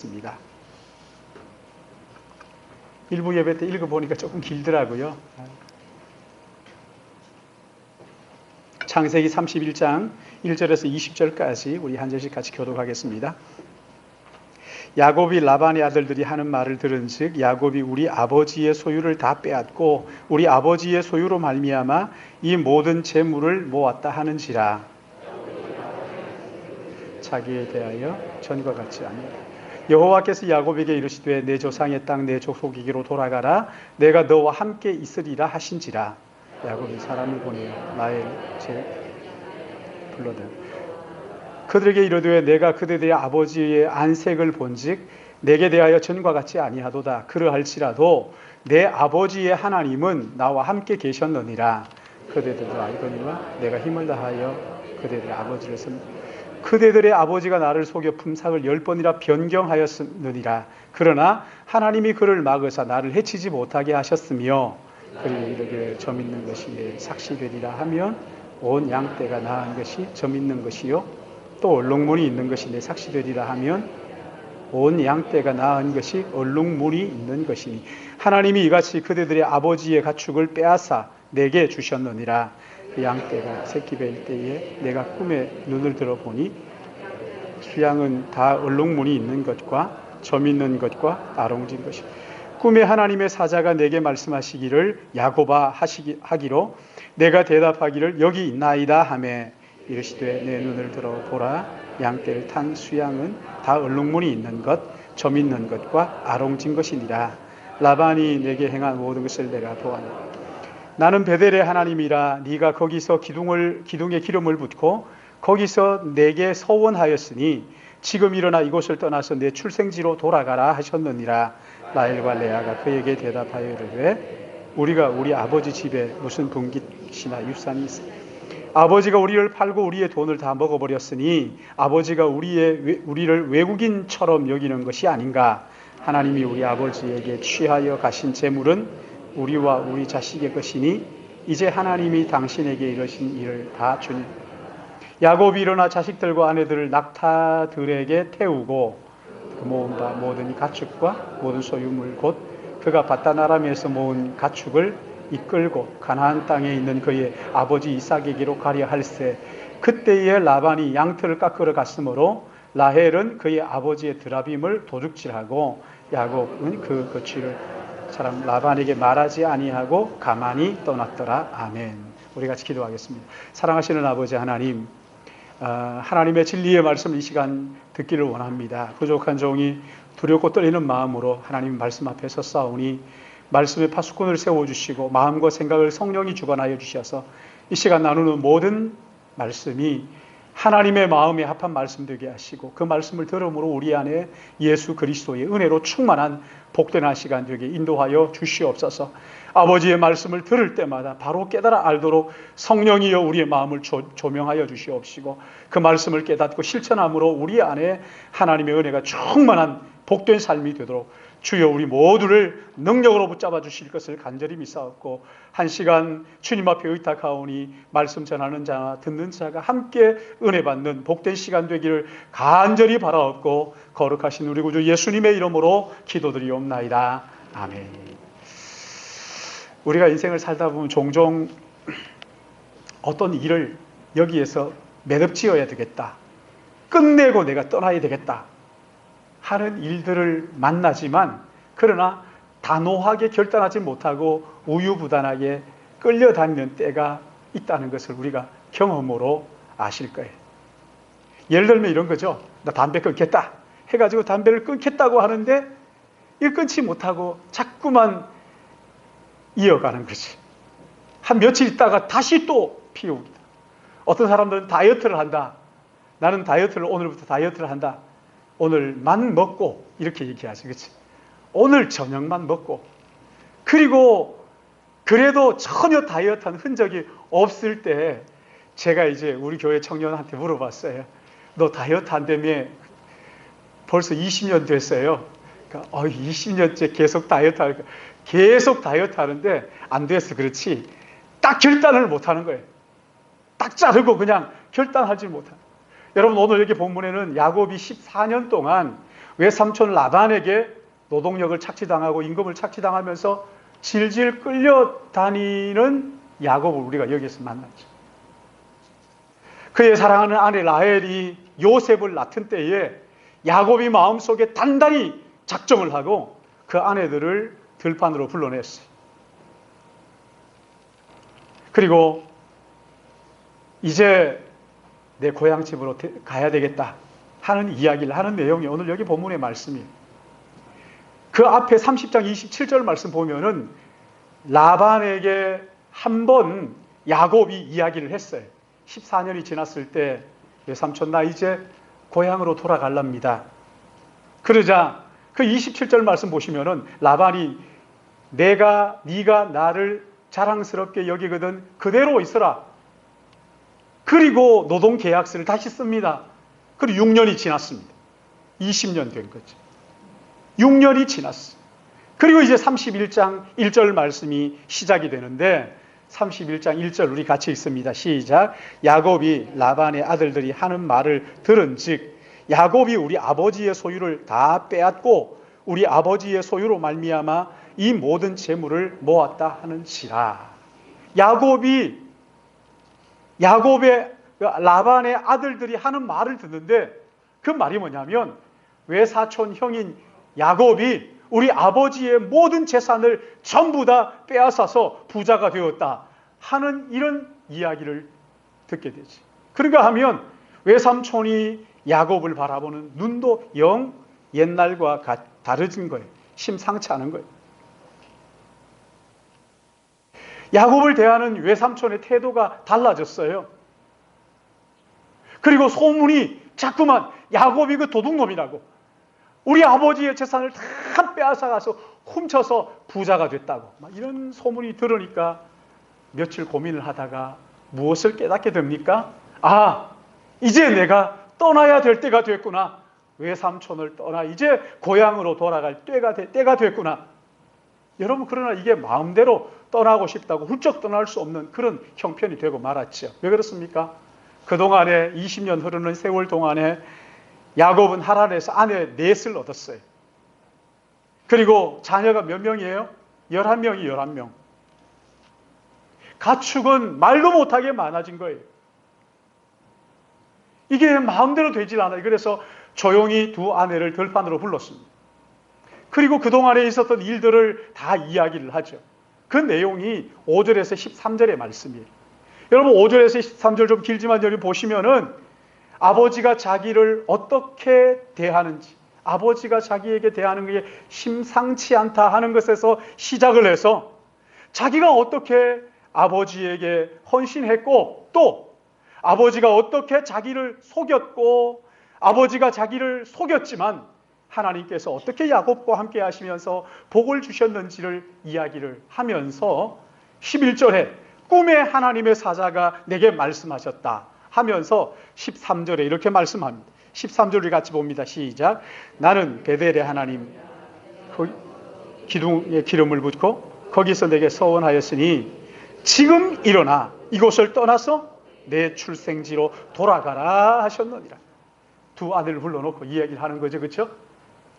있습니다. 일부 예배 때 읽어보니까 조금 길더라고요. 창세기 31장 1절에서 20절까지 우리 한 절씩 같이 교독하겠습니다. 야곱이 라반의 아들들이 하는 말을 들은즉 야곱이 우리 아버지의 소유를 다 빼앗고 우리 아버지의 소유로 말미암아 이 모든 재물을 모았다 하는지라. 자기에 대하여 전과 같지 아니하다. 여호와께서 야곱에게 이르시되 내 조상의 땅 내 족속에게로 돌아가라. 내가 너와 함께 있으리라 하신지라. 야곱이 사람을 보내어 라헬 불러들 그들에게 이르되 내가 그들의 아버지의 안색을 본즉 내게 대하여 전과 같지 아니하도다. 그러할지라도 내 아버지의 하나님은 나와 함께 계셨느니라. 그대들도 알거니와 내가 힘을 다하여 그대들의 아버지를 그대들의 아버지가 나를 속여 품삯을 10번이나 변경하였느니라. 그러나 하나님이 그를 막으사 나를 해치지 못하게 하셨으며 그리고 이르기를 점 있는 것이 삭시되리라 하면 온 양떼가 나은 것이 점 있는 것이요 또 얼룩무늬 있는 것이 내 삭시되리라 하면 온 양떼가 나은 것이 얼룩무늬 있는 것이니 하나님이 이같이 그대들의 아버지의 가축을 빼앗아 내게 주셨느니라. 양떼가 새끼 뵐 때에 내가 꿈에 눈을 들어보니 수양은 다 얼룩무늬 있는 것과 점 있는 것과 아롱진 것이 꿈에 하나님의 사자가 내게 말씀하시기를 야곱아 하기로 내가 대답하기를 여기 있나이다 하매 이르시되 내 눈을 들어 보라. 양떼를 탄 수양은 다 얼룩무늬 있는 것 점 있는 것과 아롱진 것이니라. 라반이 내게 행한 모든 것을 내가 보았노라. 나는 베델의 하나님이라. 네가 거기서 기둥에 기름을 붓고 거기서 내게 서원하였으니 지금 일어나 이곳을 떠나서 내 출생지로 돌아가라 하셨느니라. 라헬과 레아가 그에게 대답하여 이르되 우리가 우리 아버지 집에 무슨 분깃이나 유산이 있어. 아버지가 우리를 팔고 우리의 돈을 다 먹어버렸으니 아버지가 우리를 외국인처럼 여기는 것이 아닌가. 하나님이 우리 아버지에게 취하여 가신 재물은 우리와 우리 자식의 것이니 이제 하나님이 당신에게 이러신 일을 다 주니. 야곱이 일어나 자식들과 아내들을 낙타들에게 태우고 그 모은 바 모든 가축과 모든 소유물 곧 그가 바단 아람에서 모은 가축을 이끌고 가나안 땅에 있는 그의 아버지 이삭에게로 가려 할세. 그때에 라반이 양털을 깎으러 갔으므로 라헬은 그의 아버지의 드라빔을 도둑질하고 야곱은 그 거취를 사람 라반에게 말하지 아니하고 가만히 떠났더라. 아멘. 우리 같이 기도하겠습니다. 사랑하시는 아버지 하나님, 하나님의 진리의 말씀을 이 시간 듣기를 원합니다. 부족한 종이 두렵고 떨리는 마음으로 하나님 말씀 앞에 섰사오니 말씀의 파수꾼을 세워주시고 마음과 생각을 성령이 주관하여 주셔서 이 시간 나누는 모든 말씀이 하나님의 마음에 합한 말씀 되게 하시고 그 말씀을 들음으로 우리 안에 예수 그리스도의 은혜로 충만한 복된 시간 되게 인도하여 주시옵소서. 아버지의 말씀을 들을 때마다 바로 깨달아 알도록 성령이여 우리의 마음을 조명하여 주시옵시고 그 말씀을 깨닫고 실천함으로 우리 안에 하나님의 은혜가 충만한 복된 삶이 되도록 주여 우리 모두를 능력으로 붙잡아 주실 것을 간절히 믿사옵고 한 시간 주님 앞에 의탁하오니 말씀 전하는 자나 듣는 자가 함께 은혜 받는 복된 시간 되기를 간절히 바라옵고 거룩하신 우리 구주 예수님의 이름으로 기도드리옵나이다. 아멘. 우리가 인생을 살다 보면 종종 어떤 일을 여기에서 매듭지어야 되겠다, 끝내고 내가 떠나야 되겠다 하는 일들을 만나지만 그러나 단호하게 결단하지 못하고 우유부단하게 끌려다니는 때가 있다는 것을 우리가 경험으로 아실 거예요. 예를 들면 이런 거죠. 나 담배 끊겠다 해가지고 담배를 끊겠다고 하는데 일 끊지 못하고 자꾸만 이어가는 거지. 한 며칠 있다가 다시 또 피우기다. 어떤 사람들은 다이어트를 한다. 나는 오늘부터 다이어트를 한다. 오늘만 먹고 이렇게 얘기하지, 그렇지? 오늘 저녁만 먹고 그리고 그래도 전혀 다이어트한 흔적이 없을 때 제가 이제 우리 교회 청년한테 물어봤어요. 너 다이어트 한다며? 벌써 20년 됐어요. 그러니까 20년째 계속 다이어트 하니까 계속 다이어트 하는데 안 돼서 그렇지 딱 결단을 못 하는 거예요. 딱 자르고 그냥 결단하지 못하는. 여러분 오늘 여기 본문에는 야곱이 14년 동안 외삼촌 라반에게 노동력을 착취당하고 임금을 착취당하면서 질질 끌려다니는 야곱을 우리가 여기서 만났죠. 그의 사랑하는 아내 라헬이 요셉을 낳던 때에 야곱이 마음속에 단단히 작정을 하고 그 아내들을 들판으로 불러냈어요. 그리고 이제 내 고향집으로 가야 되겠다 하는 이야기를 하는 내용이 오늘 여기 본문의 말씀이에요. 그 앞에 30장 27절 말씀 보면은 라반에게 한 번 야곱이 이야기를 했어요. 14년이 지났을 때 외삼촌 나 이제 고향으로 돌아갈랍니다. 그러자 그 27절 말씀 보시면은 라반이 네가 나를 자랑스럽게 여기거든 그대로 있어라. 그리고 노동계약서를 다시 씁니다. 그리고 6년이 지났습니다. 20년 된 거죠. 6년이 지났어요. 그리고 이제 31장 1절 말씀이 시작이 되는데 31장 1절 우리 같이 읽습니다. 시작. 야곱이 라반의 아들들이 하는 말을 들은즉 야곱이 우리 아버지의 소유를 다 빼앗고 우리 아버지의 소유로 말미암아 이 모든 재물을 모았다 하는지라. 야곱의 라반의 아들들이 하는 말을 듣는데 그 말이 뭐냐면 외사촌 형인 야곱이 우리 아버지의 모든 재산을 전부 다 빼앗아서 부자가 되었다 하는 이런 이야기를 듣게 되지. 그런가 하면 외삼촌이 야곱을 바라보는 눈도 영 옛날과 다르진 거예요. 심상치 않은 거예요. 야곱을 대하는 외삼촌의 태도가 달라졌어요. 그리고 소문이 자꾸만 야곱이 그 도둑놈이라고 우리 아버지의 재산을 다 빼앗아가서 훔쳐서 부자가 됐다고 막 이런 소문이 들으니까 며칠 고민을 하다가 무엇을 깨닫게 됩니까? 아, 이제 내가 떠나야 될 때가 됐구나. 외삼촌을 떠나 이제 고향으로 돌아갈 때가 됐구나. 여러분 그러나 이게 마음대로 떠나고 싶다고 훌쩍 떠날 수 없는 그런 형편이 되고 말았죠. 왜 그렇습니까? 그동안에 20년 흐르는 세월 동안에 야곱은 하란에서 아내 넷을 얻었어요. 그리고 자녀가 몇 명이에요? 11명이 11명. 가축은 말도 못하게 많아진 거예요. 이게 마음대로 되질 않아요. 그래서 조용히 두 아내를 들판으로 불렀습니다. 그리고 그동안에 있었던 일들을 다 이야기를 하죠. 그 내용이 5절에서 13절의 말씀이에요. 여러분 5절에서 13절 좀 길지만 여기 보시면은 아버지가 자기를 어떻게 대하는지, 아버지가 자기에게 대하는 게 심상치 않다 하는 것에서 시작을 해서 자기가 어떻게 아버지에게 헌신했고 또 아버지가 어떻게 자기를 속였고 아버지가 자기를 속였지만 하나님께서 어떻게 야곱과 함께 하시면서 복을 주셨는지를 이야기를 하면서 11절에 꿈에 하나님의 사자가 내게 말씀하셨다 하면서 13절에 이렇게 말씀합니다. 13절을 같이 봅니다. 시작. 나는 베델의 하나님 기둥에 기름을 붓고 거기서 내게 서원하였으니 지금 일어나 이곳을 떠나서 내 출생지로 돌아가라 하셨느니라. 두 아들을 불러놓고 이야기를 하는 거죠. 그렇죠?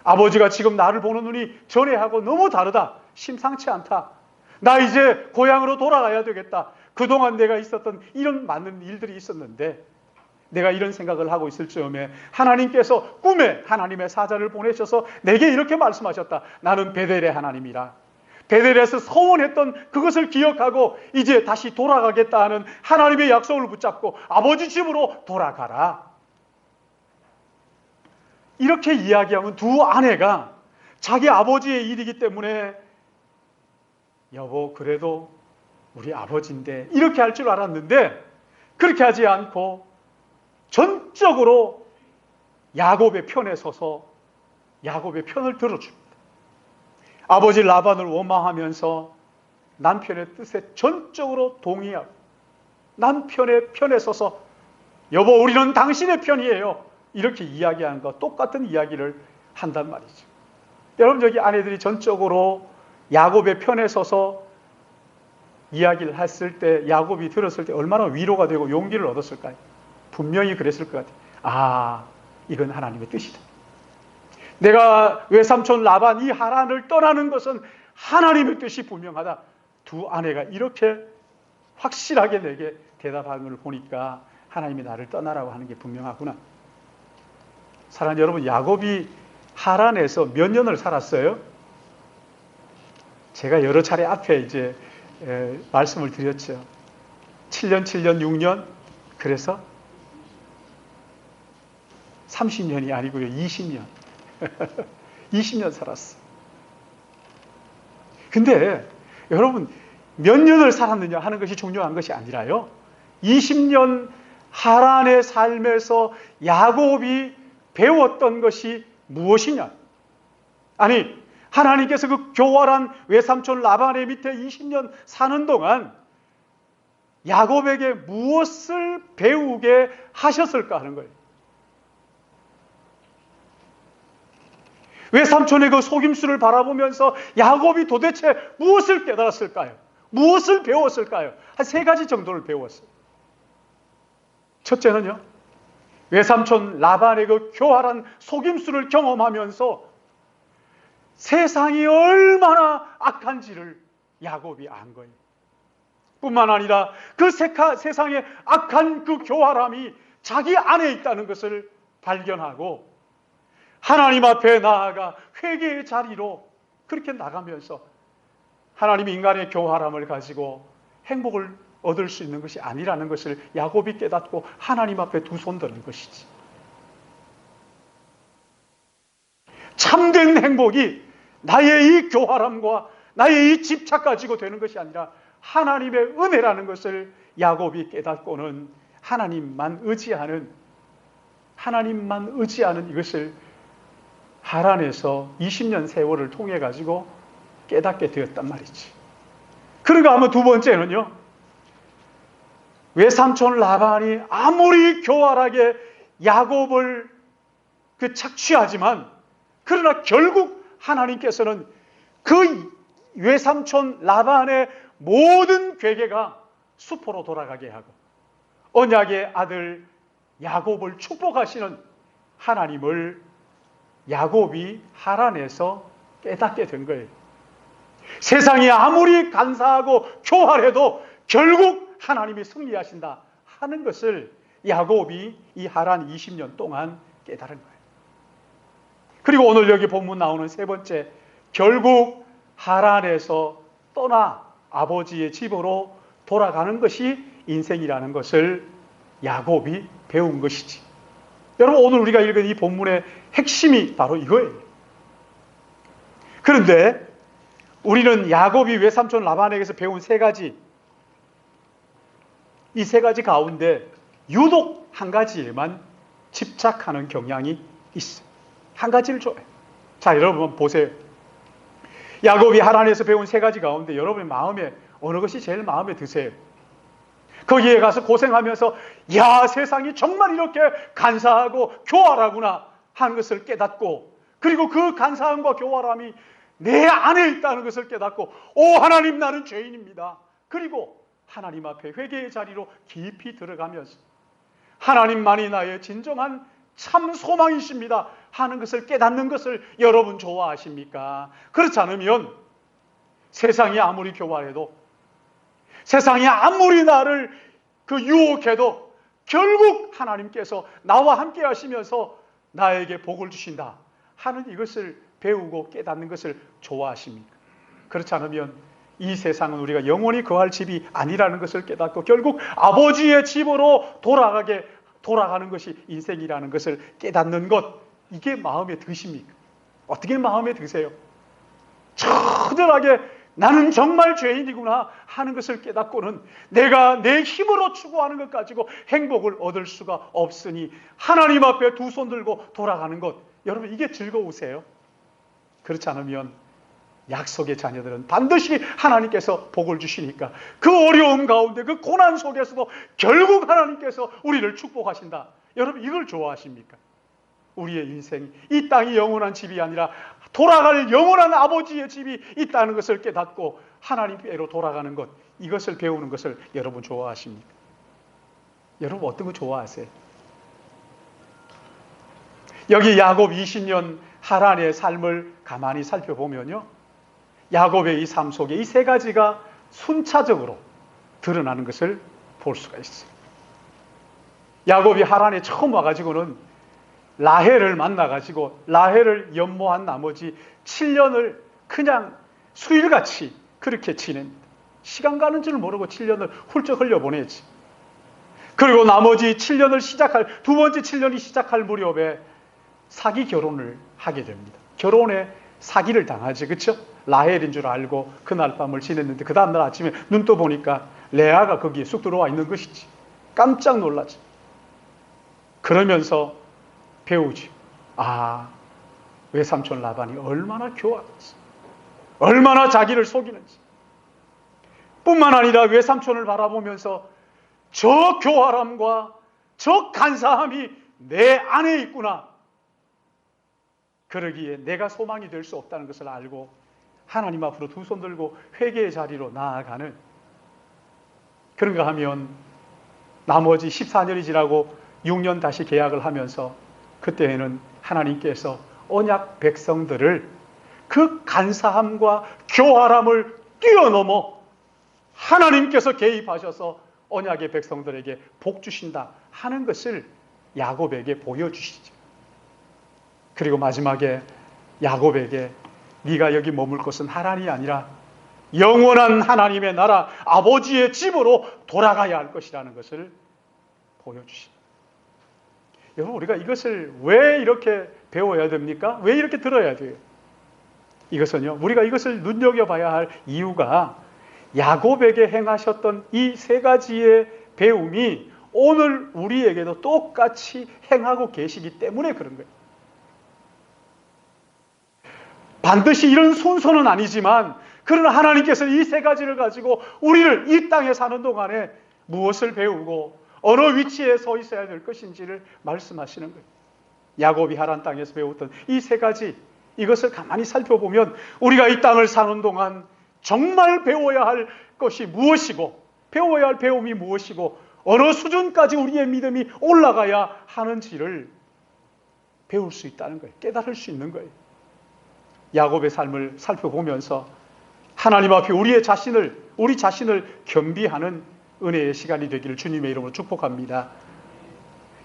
아버지가 지금 나를 보는 눈이 전에하고 너무 다르다. 심상치 않다. 나 이제 고향으로 돌아가야 되겠다. 그동안 내가 있었던 이런 많은 일들이 있었는데 내가 이런 생각을 하고 있을 즈음에 하나님께서 꿈에 하나님의 사자를 보내셔서 내게 이렇게 말씀하셨다. 나는 베델의 하나님이라. 베델에서 서원했던 그것을 기억하고 이제 다시 돌아가겠다 하는 하나님의 약속을 붙잡고 아버지 집으로 돌아가라. 이렇게 이야기하면 두 아내가 자기 아버지의 일이기 때문에 여보 그래도 우리 아버지인데 이렇게 할 줄 알았는데 그렇게 하지 않고 전적으로 야곱의 편에 서서 야곱의 편을 들어줍니다. 아버지 라반을 원망하면서 남편의 뜻에 전적으로 동의하고 남편의 편에 서서 여보 우리는 당신의 편이에요. 이렇게 이야기하는 것과 똑같은 이야기를 한단 말이죠. 여러분 여기 아내들이 전적으로 야곱의 편에 서서 이야기를 했을 때 야곱이 들었을 때 얼마나 위로가 되고 용기를 얻었을까요? 분명히 그랬을 것 같아요. 아, 이건 하나님의 뜻이다. 내가 외삼촌 라반 이 하란을 떠나는 것은 하나님의 뜻이 분명하다. 두 아내가 이렇게 확실하게 내게 대답하는 걸 보니까 하나님이 나를 떠나라고 하는 게 분명하구나. 사랑하는 여러분, 야곱이 하란에서 몇 년을 살았어요? 제가 여러 차례 앞에 이제 말씀을 드렸죠. 7년, 6년, 그래서 30년이 아니고요, 20년. 20년 살았어. 근데 여러분, 몇 년을 살았느냐 하는 것이 중요한 것이 아니라요, 20년 하란의 삶에서 야곱이 배웠던 것이 무엇이냐? 아니, 하나님께서 그 교활한 외삼촌 라반의 밑에 20년 사는 동안 야곱에게 무엇을 배우게 하셨을까 하는 거예요. 외삼촌의 그 속임수를 바라보면서 야곱이 도대체 무엇을 깨달았을까요? 무엇을 배웠을까요? 한 세 가지 정도를 배웠어요. 첫째는요, 외삼촌 라반의 그 교활한 속임수를 경험하면서 세상이 얼마나 악한지를 야곱이 안 거예요. 뿐만 아니라 그 세상의 악한 그 교활함이 자기 안에 있다는 것을 발견하고 하나님 앞에 나아가 회개의 자리로 그렇게 나가면서 하나님이 인간의 교활함을 가지고 행복을 얻을 수 있는 것이 아니라는 것을 야곱이 깨닫고 하나님 앞에 두 손 드는 것이지. 참된 행복이 나의 이 교활함과 나의 이 집착 가지고 되는 것이 아니라 하나님의 은혜라는 것을 야곱이 깨닫고는 하나님만 의지하는 이것을 하란에서 20년 세월을 통해 가지고 깨닫게 되었단 말이지. 그런가 하면 두 번째는요, 외삼촌 라반이 아무리 교활하게 야곱을 착취하지만 그러나 결국 하나님께서는 그 외삼촌 라반의 모든 괴계가 수포로 돌아가게 하고 언약의 아들 야곱을 축복하시는 하나님을 야곱이 하란에서 깨닫게 된 거예요. 세상이 아무리 간사하고 교활해도 결국 하나님이 승리하신다 하는 것을 야곱이 이 하란 20년 동안 깨달은 거예요. 그리고 오늘 여기 본문 나오는 세 번째, 결국 하란에서 떠나 아버지의 집으로 돌아가는 것이 인생이라는 것을 야곱이 배운 것이지. 여러분, 오늘 우리가 읽은 이 본문의 핵심이 바로 이거예요. 그런데 우리는 야곱이 외삼촌 라반에게서 배운 이 세 가지 가운데 유독 한 가지에만 집착하는 경향이 있어요. 한 가지를 좋아해요. 자, 여러분 보세요. 야곱이 하란에서 배운 세 가지 가운데 여러분의 마음에 어느 것이 제일 마음에 드세요? 거기에 가서 고생하면서 야, 세상이 정말 이렇게 간사하고 교활하구나 하는 것을 깨닫고, 그리고 그 간사함과 교활함이 내 안에 있다는 것을 깨닫고, 오 하나님, 나는 죄인입니다. 그리고 하나님 앞에 회개의 자리로 깊이 들어가면서 하나님만이 나의 진정한 참 소망이십니다 하는 것을 깨닫는 것을 여러분 좋아하십니까? 그렇지 않으면 세상이 아무리 교활해도, 세상이 아무리 나를 유혹해도 결국 하나님께서 나와 함께 하시면서 나에게 복을 주신다 하는 이것을 배우고 깨닫는 것을 좋아하십니까? 그렇지 않으면 이 세상은 우리가 영원히 거할 집이 아니라는 것을 깨닫고 결국 아버지의 집으로 돌아가는 것이 인생이라는 것을 깨닫는 것, 이게 마음에 드십니까? 어떻게 마음에 드세요? 처절하게 나는 정말 죄인이구나 하는 것을 깨닫고는 내가 내 힘으로 추구하는 것 가지고 행복을 얻을 수가 없으니 하나님 앞에 두 손 들고 돌아가는 것, 여러분 이게 즐거우세요? 그렇지 않으면 약속의 자녀들은 반드시 하나님께서 복을 주시니까 그 어려움 가운데 그 고난 속에서도 결국 하나님께서 우리를 축복하신다. 여러분 이걸 좋아하십니까? 우리의 인생, 이 땅이 영원한 집이 아니라 돌아갈 영원한 아버지의 집이 있다는 것을 깨닫고 하나님께로 돌아가는 것, 이것을 배우는 것을 여러분 좋아하십니까? 여러분 어떤 거 좋아하세요? 여기 야곱 20년 하란의 삶을 가만히 살펴보면요, 야곱의 이 삶 속에 이 세 가지가 순차적으로 드러나는 것을 볼 수가 있어요. 야곱이 하란에 처음 와가지고는 라헬을 만나가지고 라헬을 연모한 나머지 7년을 그냥 수일같이 그렇게 지냅니다. 시간 가는 줄 모르고 7년을 훌쩍 흘려보내지. 그리고 나머지 7년을 두 번째 7년이 시작할 무렵에 사기 결혼을 하게 됩니다. 결혼에 사기를 당하지, 그렇죠? 라헬인 줄 알고 그날 밤을 지냈는데 그 다음날 아침에 눈 떠 보니까 레아가 거기에 쑥 들어와 있는 것이지. 깜짝 놀라지. 그러면서 배우지. 아, 외삼촌 라반이 얼마나 교활했어. 얼마나 자기를 속이는지. 뿐만 아니라 외삼촌을 바라보면서 저 교활함과 저 간사함이 내 안에 있구나. 그러기에 내가 소망이 될 수 없다는 것을 알고 하나님 앞으로 두 손 들고 회개의 자리로 나아가는, 그런가 하면 나머지 14년이 지나고 6년 다시 계약을 하면서 그때에는 하나님께서 언약 백성들을 그 간사함과 교활함을 뛰어넘어 하나님께서 개입하셔서 언약의 백성들에게 복 주신다 하는 것을 야곱에게 보여주시죠. 그리고 마지막에 야곱에게 네가 여기 머물 것은 하란이 아니라 영원한 하나님의 나라 아버지의 집으로 돌아가야 할 것이라는 것을 보여주십니다. 여러분, 우리가 이것을 왜 이렇게 배워야 됩니까? 왜 이렇게 들어야 돼요? 이것은요, 우리가 이것을 눈여겨봐야 할 이유가 야곱에게 행하셨던 이 세 가지의 배움이 오늘 우리에게도 똑같이 행하고 계시기 때문에 그런 거예요. 반드시 이런 순서는 아니지만 그러나 하나님께서 이 세 가지를 가지고 우리를 이 땅에 사는 동안에 무엇을 배우고 어느 위치에 서 있어야 될 것인지를 말씀하시는 거예요. 야곱이 하란 땅에서 배웠던 이 세 가지, 이것을 가만히 살펴보면 우리가 이 땅을 사는 동안 정말 배워야 할 것이 무엇이고, 배워야 할 배움이 무엇이고, 어느 수준까지 우리의 믿음이 올라가야 하는지를 배울 수 있다는 거예요. 깨달을 수 있는 거예요. 야곱의 삶을 살펴보면서 하나님 앞에 우리 자신을 겸비하는 은혜의 시간이 되기를 주님의 이름으로 축복합니다.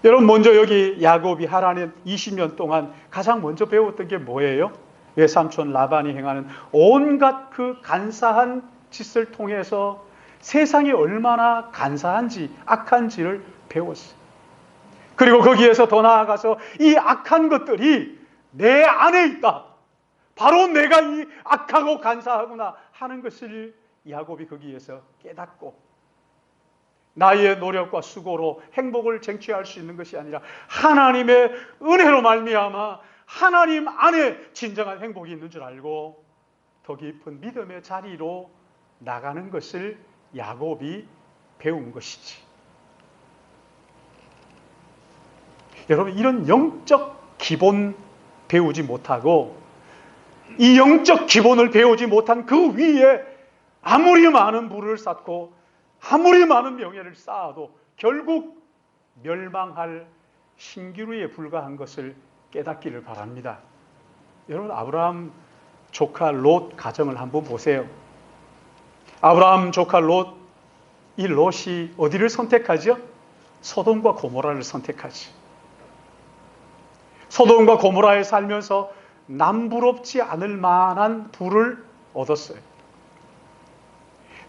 여러분, 먼저 여기 야곱이 하란에 20년 동안 가장 먼저 배웠던 게 뭐예요? 외삼촌 라반이 행하는 온갖 그 간사한 짓을 통해서 세상이 얼마나 간사한지 악한지를 배웠어요. 그리고 거기에서 더 나아가서 이 악한 것들이 내 안에 있다. 바로 내가 이 악하고 간사하구나 하는 것을 야곱이 거기에서 깨닫고, 나의 노력과 수고로 행복을 쟁취할 수 있는 것이 아니라 하나님의 은혜로 말미암아 하나님 안에 진정한 행복이 있는 줄 알고 더 깊은 믿음의 자리로 나가는 것을 야곱이 배운 것이지. 여러분, 이런 영적 기본 배우지 못하고 이 영적 기본을 배우지 못한 그 위에 아무리 많은 부를 쌓고 아무리 많은 명예를 쌓아도 결국 멸망할 신기루에 불과한 것을 깨닫기를 바랍니다. 여러분, 아브라함 조카 롯 가정을 한번 보세요. 아브라함 조카 롯, 이 롯이 어디를 선택하죠? 소돔과 고모라를 선택하지. 소돔과 고모라에 살면서 남부럽지 않을 만한 부를 얻었어요.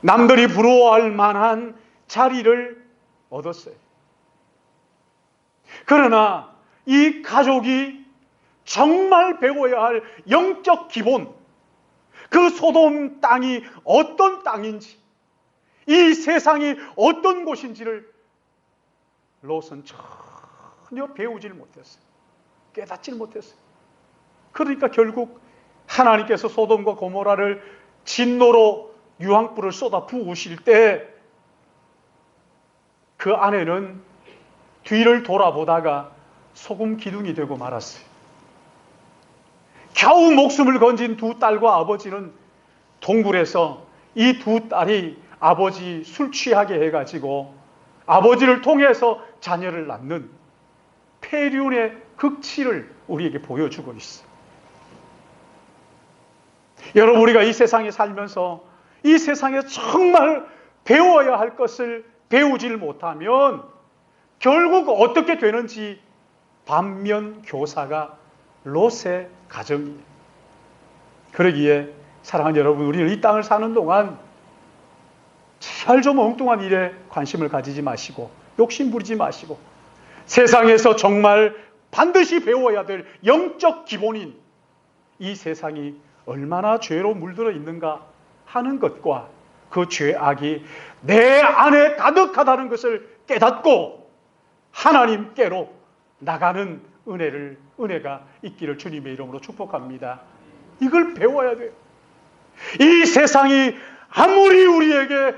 남들이 부러워할 만한 자리를 얻었어요. 그러나 이 가족이 정말 배워야 할 영적 기본, 그 소돔 땅이 어떤 땅인지, 이 세상이 어떤 곳인지를 롯은 전혀 배우질 못했어요. 깨닫질 못했어요. 그러니까 결국 하나님께서 소돔과 고모라를 진노로 유황불을 쏟아 부으실 때 그 아내는 뒤를 돌아보다가 소금 기둥이 되고 말았어요. 겨우 목숨을 건진 두 딸과 아버지는 동굴에서 이 두 딸이 아버지 술 취하게 해가지고 아버지를 통해서 자녀를 낳는 폐륜의 극치를 우리에게 보여주고 있어요. 여러분, 우리가 이 세상에 살면서 이 세상에 정말 배워야 할 것을 배우질 못하면 결국 어떻게 되는지 반면 교사가 롯의 가정이에요. 그러기에 사랑하는 여러분, 우리는 이 땅을 사는 동안 제발 좀 엉뚱한 일에 관심을 가지지 마시고 욕심 부리지 마시고 세상에서 정말 반드시 배워야 될 영적 기본인 이 세상이 얼마나 죄로 물들어 있는가 하는 것과 그 죄악이 내 안에 가득하다는 것을 깨닫고 하나님께로 나가는 은혜가 있기를 주님의 이름으로 축복합니다. 이걸 배워야 돼요. 이 세상이 아무리 우리에게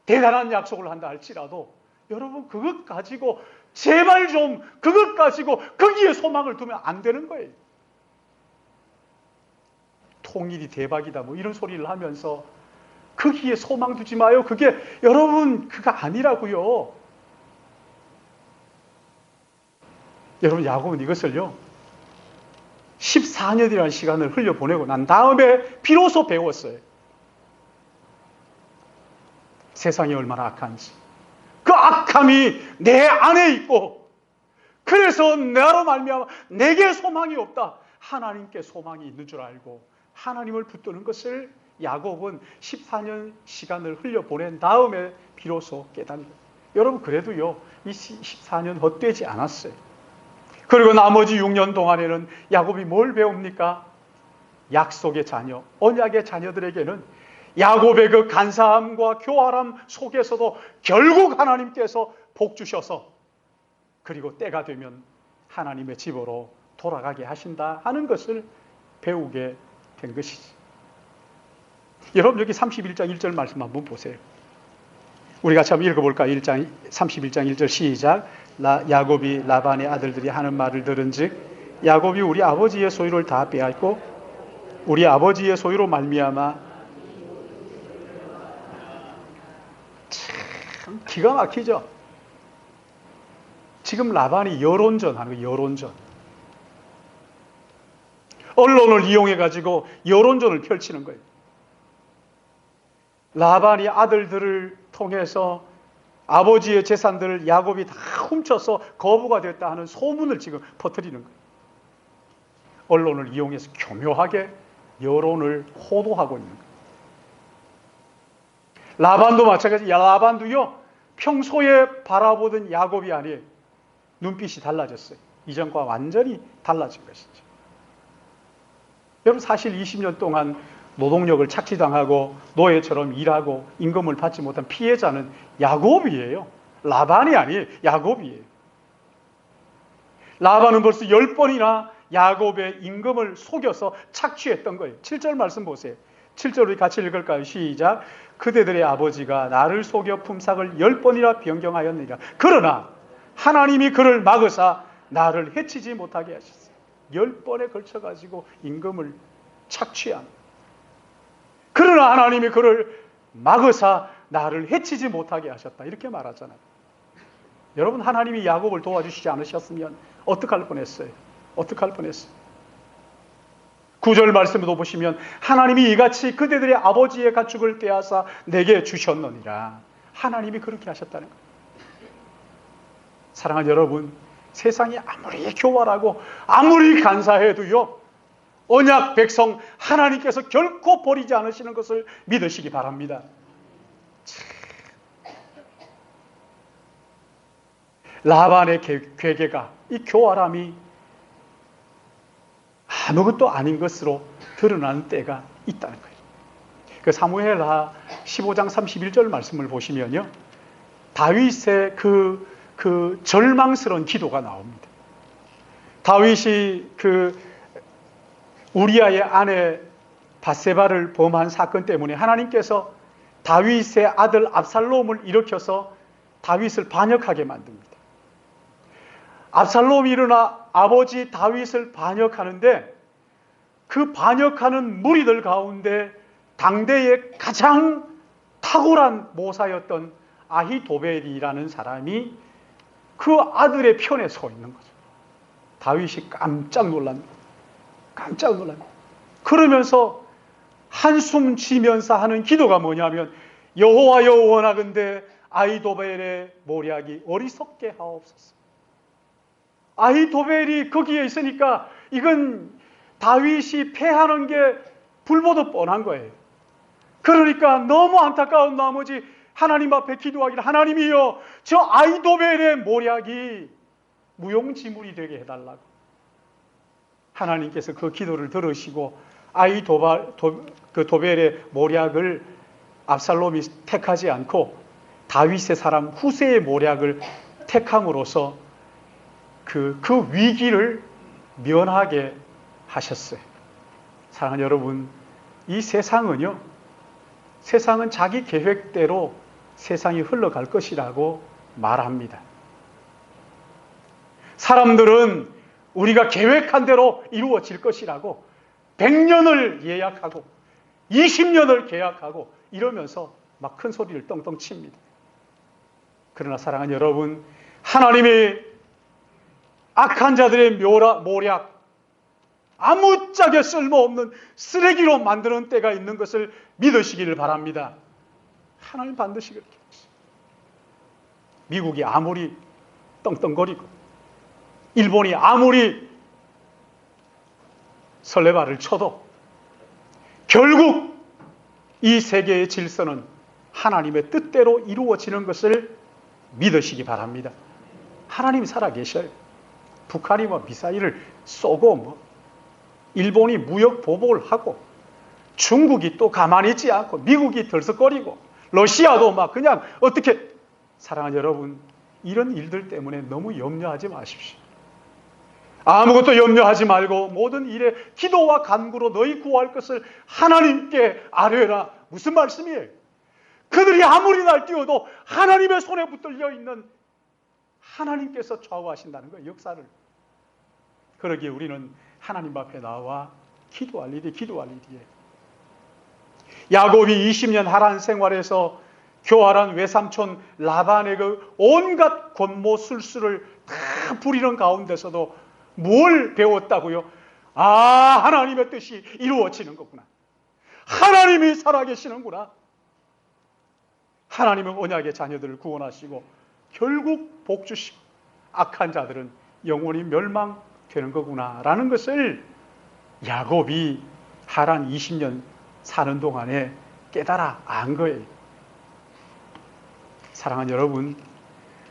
대단한 약속을 한다 할지라도 여러분, 그것 가지고 제발 좀 그것 가지고 거기에 소망을 두면 안 되는 거예요. 통일이 대박이다 뭐 이런 소리를 하면서 거기에 소망 두지 마요. 그게 여러분 그거 아니라고요. 여러분, 야곱은 이것을요 14년이라는 시간을 흘려보내고 난 다음에 비로소 배웠어요. 세상이 얼마나 악한지, 그 악함이 내 안에 있고, 그래서 나로 말미암아 내게 소망이 없다, 하나님께 소망이 있는 줄 알고 하나님을 붙드는 것을 야곱은 14년 시간을 흘려보낸 다음에 비로소 깨닫는 거예요. 여러분, 그래도요 이 14년 헛되지 않았어요. 그리고 나머지 6년 동안에는 야곱이 뭘 배웁니까? 약속의 자녀, 언약의 자녀들에게는 야곱의 그 간사함과 교활함 속에서도 결국 하나님께서 복 주셔서 그리고 때가 되면 하나님의 집으로 돌아가게 하신다 하는 것을 배우게 된 것이지. 여러분, 여기 31장 1절 말씀 한번 보세요. 우리 같이 한번 읽어볼까요? 31장 1절 시작. 야곱이 라반의 아들들이 하는 말을 들은즉 야곱이 우리 아버지의 소유를 다 빼앗고 우리 아버지의 소유로 말미암아. 참 기가 막히죠. 지금 라반이 여론전 하는 거예요. 여론전. 언론을 이용해 가지고 여론전을 펼치는 거예요. 라반이 아들들을 통해서 아버지의 재산들을 야곱이 다 훔쳐서 거부가 됐다 하는 소문을 지금 퍼뜨리는 거예요. 언론을 이용해서 교묘하게 여론을 호도하고 있는 거예요. 라반도 마찬가지예요. 라반도요 평소에 바라보던 야곱이 아니에요. 눈빛이 달라졌어요. 이전과 완전히 달라진 것이죠. 여러분, 사실 20년 동안 노동력을 착취당하고 노예처럼 일하고 임금을 받지 못한 피해자는 야곱이에요. 라반이 아니에요. 야곱이에요. 라반은 벌써 10번이나 야곱의 임금을 속여서 착취했던 거예요. 7절 말씀 보세요. 7절 우리 같이 읽을까요? 시작. 그대들의 아버지가 나를 속여 품삯을 10번이나 변경하였느니라. 그러나 하나님이 그를 막으사 나를 해치지 못하게 하셨어요. 10번에 걸쳐가지고 임금을 착취한. 그러나 하나님이 그를 막으사 나를 해치지 못하게 하셨다. 이렇게 말하잖아요. 여러분, 하나님이 야곱을 도와주시지 않으셨으면 어떡할 뻔했어요? 어떡할 뻔했어요? 9절 말씀도 보시면 하나님이 이같이 그대들의 아버지의 가축을 빼앗아 내게 주셨느니라. 하나님이 그렇게 하셨다는 거예요. 사랑하는 여러분, 세상이 아무리 교활하고 아무리 간사해도요 언약 백성 하나님께서 결코 버리지 않으시는 것을 믿으시기 바랍니다. 라반의 괴계가, 이 교활함이 아무것도 아닌 것으로 드러나는 때가 있다는 거예요. 그 사무엘하 15장 31절 말씀을 보시면요 다윗의 그 절망스러운 기도가 나옵니다. 다윗이 우리아의 아내 밧세바를 범한 사건 때문에 하나님께서 다윗의 아들 압살롬을 일으켜서 다윗을 반역하게 만듭니다. 압살롬이 일어나 아버지 다윗을 반역하는데 그 반역하는 무리들 가운데 당대의 가장 탁월한 모사였던 아히도벨이라는 사람이 그 아들의 편에 서 있는 거죠. 다윗이 깜짝 놀랍니다. 깜짝 놀랍니다. 그러면서 한숨 쉬면서 하는 기도가 뭐냐면 여호와여 원하건대 아히도벨의 모략이 어리석게 하옵소서. 아히도벨이 거기에 있으니까 이건 다윗이 패하는 게 불보듯 뻔한 거예요. 그러니까 너무 안타까운 나머지 하나님 앞에 기도하기를, 하나님이여 저 아히도벨의 모략이 무용지물이 되게 해달라고. 하나님께서 그 기도를 들으시고 도벨의 모략을 압살롬이 택하지 않고 다윗의 사람 후세의 모략을 택함으로써 그 위기를 면하게 하셨어요. 사랑하는 여러분, 이 세상은요, 세상은 자기 계획대로 세상이 흘러갈 것이라고 말합니다. 사람들은 우리가 계획한 대로 이루어질 것이라고 100년을 예약하고 20년을 계약하고 이러면서 막 큰 소리를 떵떵 칩니다. 그러나 사랑하는 여러분, 하나님의 악한 자들의 모략, 아무짝에 쓸모없는 쓰레기로 만드는 때가 있는 것을 믿으시기를 바랍니다. 하나님 반드시 그렇게 하시죠. 미국이 아무리 떵떵거리고 일본이 아무리 설레발을 쳐도 결국 이 세계의 질서는 하나님의 뜻대로 이루어지는 것을 믿으시기 바랍니다. 하나님이 살아계셔요. 북한이 미사일을 쏘고 일본이 무역 보복을 하고 중국이 또 가만히 있지 않고 미국이 들썩거리고 러시아도 그냥 어떻게. 사랑하는 여러분, 이런 일들 때문에 너무 염려하지 마십시오. 아무것도 염려하지 말고 모든 일에 기도와 간구로 너희 구할 것을 하나님께 아뢰라. 무슨 말씀이에요? 그들이 아무리 날뛰어도 하나님의 손에 붙들려 있는 하나님께서 좌우하신다는 거예요, 역사를. 그러기에 우리는 하나님 앞에 나와 기도할 일이에요. 야곱이 20년 하란 생활에서 교활한 외삼촌 라반의 그 온갖 권모술수를 다 부리는 가운데서도 뭘 배웠다고요? 하나님의 뜻이 이루어지는 거구나. 하나님이 살아계시는구나. 하나님은 언약의 자녀들을 구원하시고 결국 복 주시고 악한 자들은 영원히 멸망되는 거구나 라는 것을 야곱이 하란 20년 사는 동안에 깨달아 안 거예요. 사랑하는 여러분,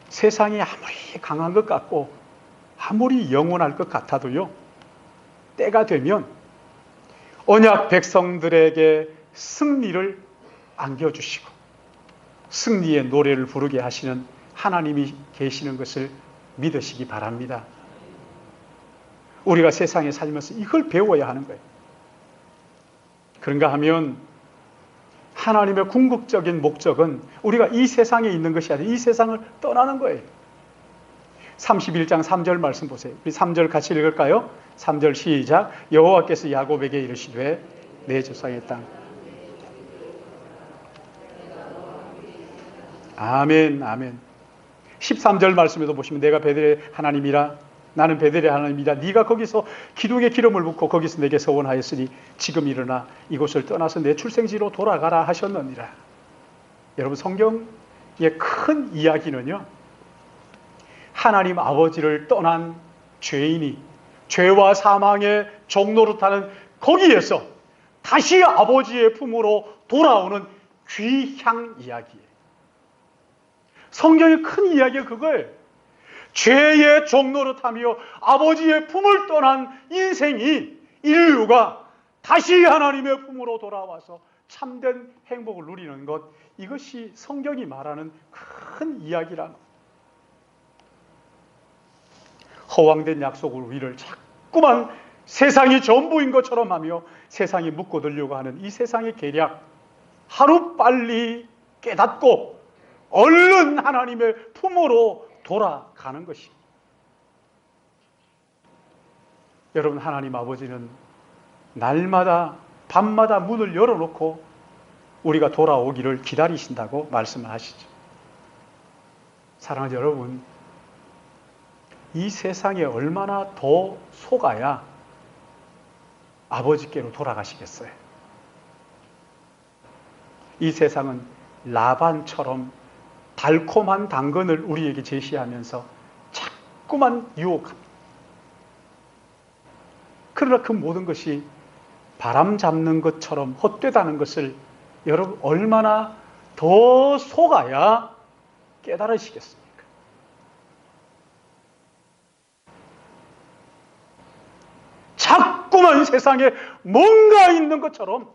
세상이 아무리 강한 것 같고 아무리 영원할 것 같아도요, 때가 되면 언약 백성들에게 승리를 안겨주시고 승리의 노래를 부르게 하시는 하나님이 계시는 것을 믿으시기 바랍니다. 우리가 세상에 살면서 이걸 배워야 하는 거예요. 그런가 하면 하나님의 궁극적인 목적은 우리가 이 세상에 있는 것이 아니라 이 세상을 떠나는 거예요. 31장 3절 말씀 보세요. 우리 3절 같이 읽을까요? 3절 시작. 여호와께서 야곱에게 이르시되 내 조상의 땅. 아멘, 아멘. 13절 말씀에도 보시면 내가 베델의 하나님이라, 나는 베델의 하나님이라, 네가 거기서 기둥에 기름을 붓고 거기서 내게 서원하였으니 지금 일어나 이곳을 떠나서 내 출생지로 돌아가라 하셨느니라. 여러분, 성경의 큰 이야기는요, 하나님 아버지를 떠난 죄인이 죄와 사망의 종로로 타는 거기에서 다시 아버지의 품으로 돌아오는 귀향 이야기예요. 성경의 큰 이야기가 그거예요. 죄의 종로로 타며 아버지의 품을 떠난 인생이, 인류가 다시 하나님의 품으로 돌아와서 참된 행복을 누리는 것, 이것이 성경이 말하는 큰 이야기란. 허황된 약속을 우리를 자꾸만 세상이 전부인 것처럼 하며 세상이 묶어들려고 하는 이 세상의 계략, 하루빨리 깨닫고 얼른 하나님의 품으로 돌아가는 것입니다. 여러분, 하나님 아버지는 날마다 밤마다 문을 열어놓고 우리가 돌아오기를 기다리신다고 말씀을 하시죠. 사랑하는 여러분, 이 세상에 얼마나 더 속아야 아버지께로 돌아가시겠어요? 이 세상은 라반처럼 달콤한 당근을 우리에게 제시하면서 자꾸만 유혹합니다. 그러나 그 모든 것이 바람 잡는 것처럼 헛되다는 것을 여러분 얼마나 더 속아야 깨달으시겠습니까? 자꾸만 세상에 뭔가 있는 것처럼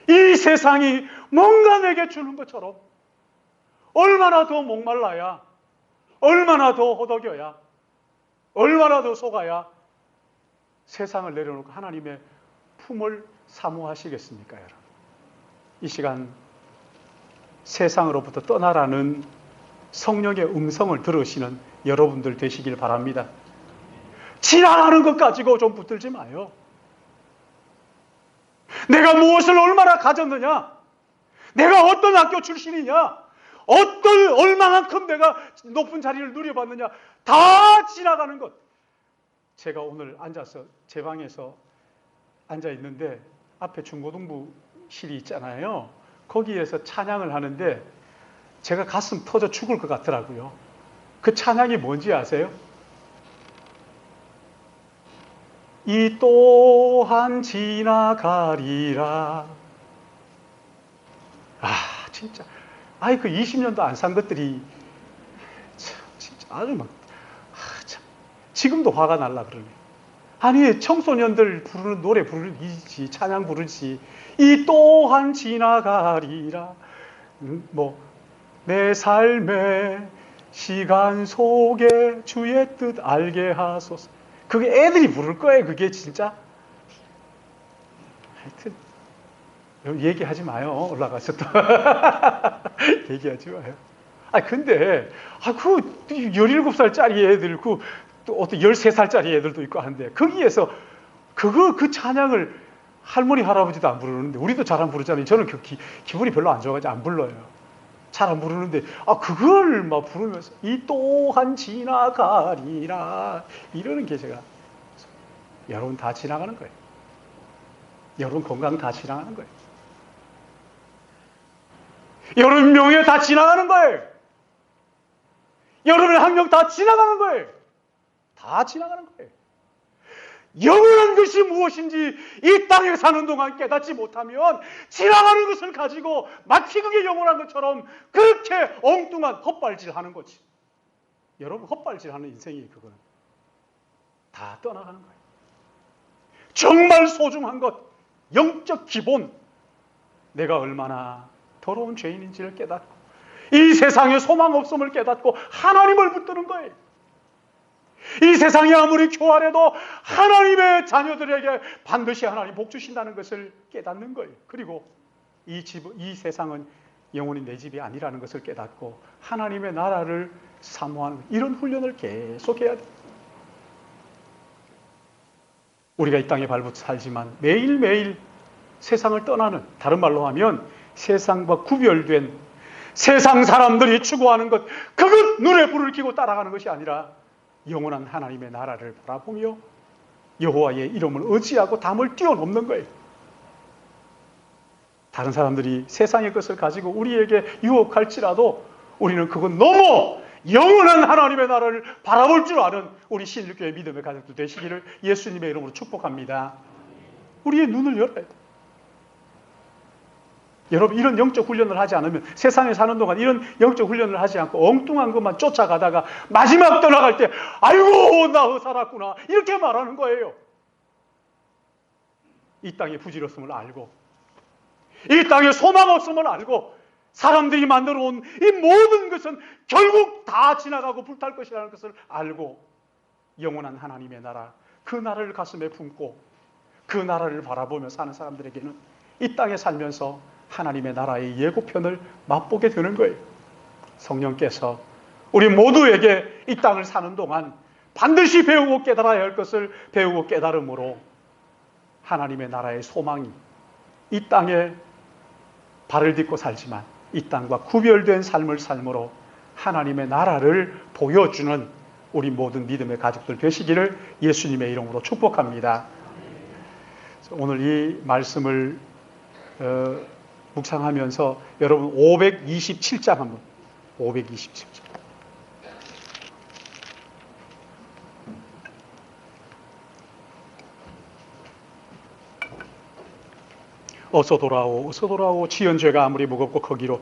이 세상이 뭔가 내게 주는 것처럼 얼마나 더 목말라야, 얼마나 더 허덕여야, 얼마나 더 속아야 세상을 내려놓고 하나님의 품을 사모하시겠습니까, 여러분? 이 시간 세상으로부터 떠나라는 성령의 음성을 들으시는 여러분들 되시길 바랍니다. 지나가는 것 가지고 좀 붙들지 마요. 내가 무엇을 얼마나 가졌느냐, 내가 어떤 학교 출신이냐, 얼마만큼 내가 높은 자리를 누려봤느냐, 다 지나가는 것. 제가 오늘 앉아서 제 방에서 앉아 있는데 앞에 중고등부실이 있잖아요. 거기에서 찬양을 하는데 제가 가슴 터져 죽을 것 같더라고요. 그 찬양이 뭔지 아세요? 이 또한 지나가리라. 진짜. 그 20년도 안 산 것들이 참, 진짜 아주 참. 지금도 화가 날라 그러네. 아니, 청소년들 부르는 노래 부르지, 찬양 부르지. 이 또한 지나가리라. 내 삶의 시간 속에 주의 뜻 알게 하소서. 그게 애들이 부를 거예요, 그게 진짜. 하여튼, 얘기하지 마요. 올라가서 또. 얘기하지 마요. 근데, 그 17살짜리 애들, 또 어떤 13살짜리 애들도 있고 하는데, 거기에서 그 찬양을 할머니, 할아버지도 안 부르는데, 우리도 잘 안 부르잖아요. 저는 기분이 별로 안 좋아가지고 안 불러요. 잘 안 부르는데, 그걸 막 부르면서, 이 또한 지나가리라. 이러는 게 제가, 여러분 다 지나가는 거예요. 여러분 건강 다 지나가는 거예요. 여러분 명예 다 지나가는 거예요. 여러분의 학력 다 지나가는 거예요. 다 지나가는 거예요. 영원한 것이 무엇인지 이 땅에 사는 동안 깨닫지 못하면 지나가는 것을 가지고 마치 그게 영원한 것처럼 그렇게 엉뚱한 헛발질하는 거지. 여러분 헛발질하는 인생이 그거는 다 떠나가는 거예요. 정말 소중한 것, 영적 기본, 내가 얼마나 더러운 죄인인지를 깨닫고 이 세상에 소망 없음을 깨닫고 하나님을 붙드는 거예요. 이 세상이 아무리 교활해도 하나님의 자녀들에게 반드시 하나님 복 주신다는 것을 깨닫는 거예요. 그리고 이 세상은 영원히 내 집이 아니라는 것을 깨닫고 하나님의 나라를 사모하는 이런 훈련을 계속해야 돼요. 우리가 이 땅에 발붙여 살지만 매일매일 세상을 떠나는, 다른 말로 하면 세상과 구별된 세상 사람들이 추구하는 것, 그것 눈에 불을 켜고 따라가는 것이 아니라 영원한 하나님의 나라를 바라보며 여호와의 이름을 의지하고 담을 뛰어넘는 거예요. 다른 사람들이 세상의 것을 가지고 우리에게 유혹할지라도 우리는 그건 너무 영원한 하나님의 나라를 바라볼 줄 아는 우리 신일교회 믿음의 가족들 되시기를 예수님의 이름으로 축복합니다. 우리의 눈을 열어야 돼요. 여러분, 이런 영적 훈련을 하지 않으면, 세상에 사는 동안 이런 영적 훈련을 하지 않고 엉뚱한 것만 쫓아가다가 마지막 떠나갈 때 아이고 나 살았구나 이렇게 말하는 거예요. 이 땅의 부질없음을 알고, 이 땅에 소망 없음을 알고, 사람들이 만들어 온 이 모든 것은 결국 다 지나가고 불탈 것이라는 것을 알고 영원한 하나님의 나라, 그 나라를 가슴에 품고 그 나라를 바라보며 사는 사람들에게는 이 땅에 살면서 하나님의 나라의 예고편을 맛보게 되는 거예요. 성령께서 우리 모두에게 이 땅을 사는 동안 반드시 배우고 깨달아야 할 것을 배우고 깨달음으로 하나님의 나라의 소망이 이 땅에 발을 딛고 살지만 이 땅과 구별된 삶을 삶으로 하나님의 나라를 보여주는 우리 모든 믿음의 가족들 되시기를 예수님의 이름으로 축복합니다. 오늘 이 말씀을 묵상하면서 여러분 527장 한번 527장 어서 돌아오, 어서 돌아오. 지은 죄가 아무리 무겁고 거기로